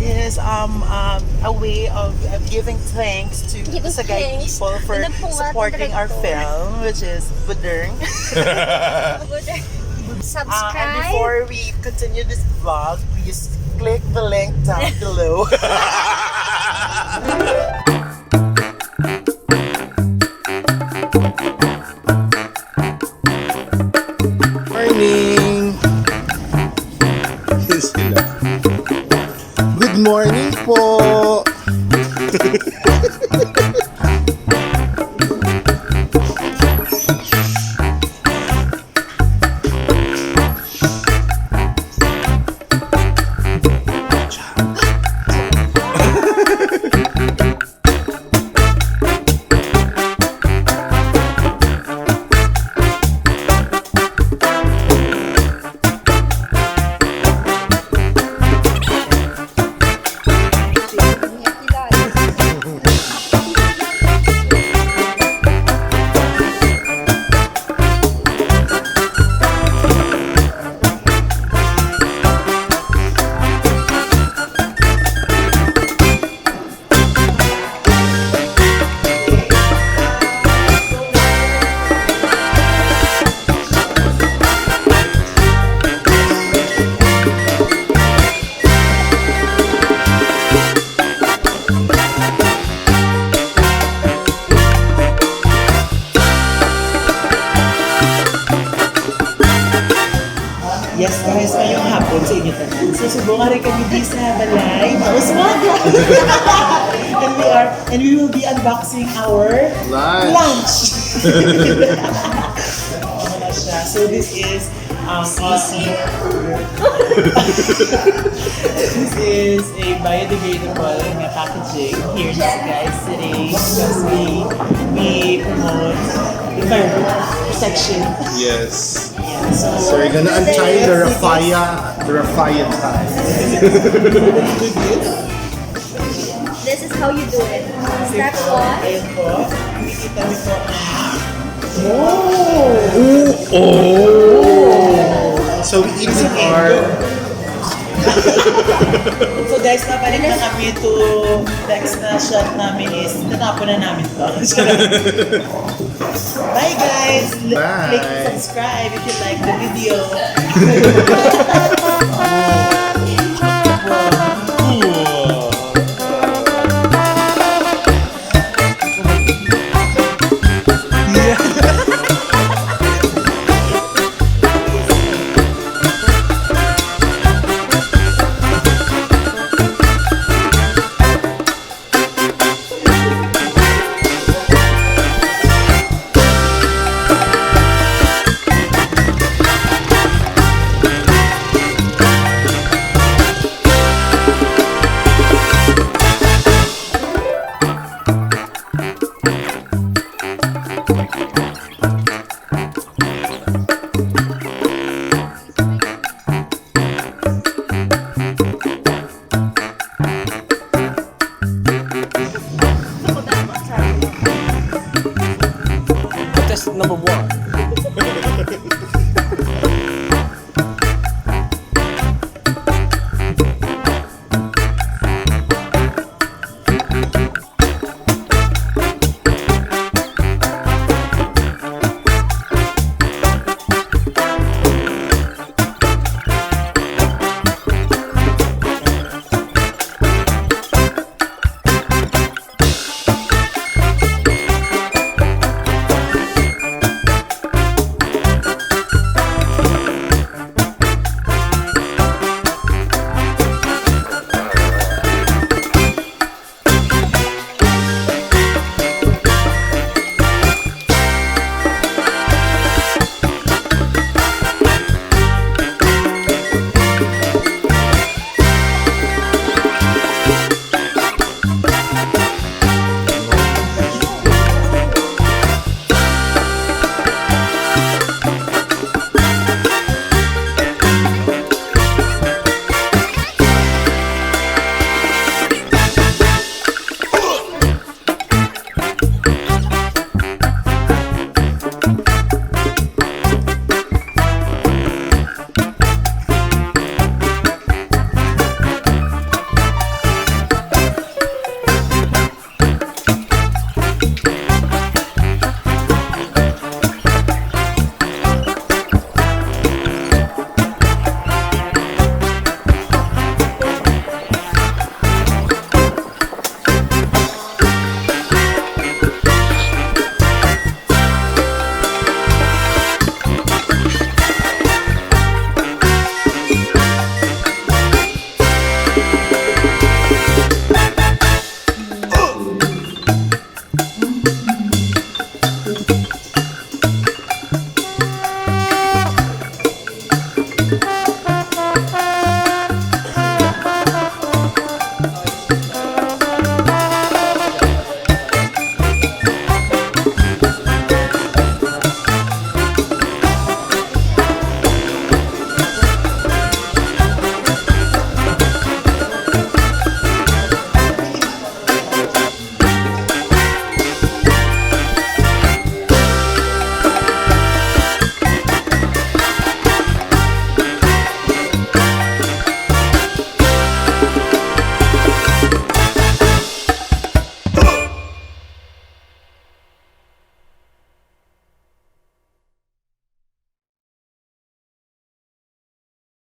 is a way of giving thanks to the Sagay people for supporting our film, which is Budurng. Subscribe. And before we continue this vlog, please click the link down below. Morning! Good morning po! Yes guys, ngayong hapon sa inyo tanan. Susubukan rin kami di sa balay. Mauswaga! And we will be unboxing our lunch. So this is this is a biodegradable na packaging here in Sagay City because we promote environmental protection. Yes. So We're gonna untie the Rafaya tie. This is how you do it. Step one. ayun po, nakikita niyo po. So we eat with our... So guys, nabalik na kami to next na shot namin is natapon na namin to. Bye guys! Bye. Click subscribe if you like the video.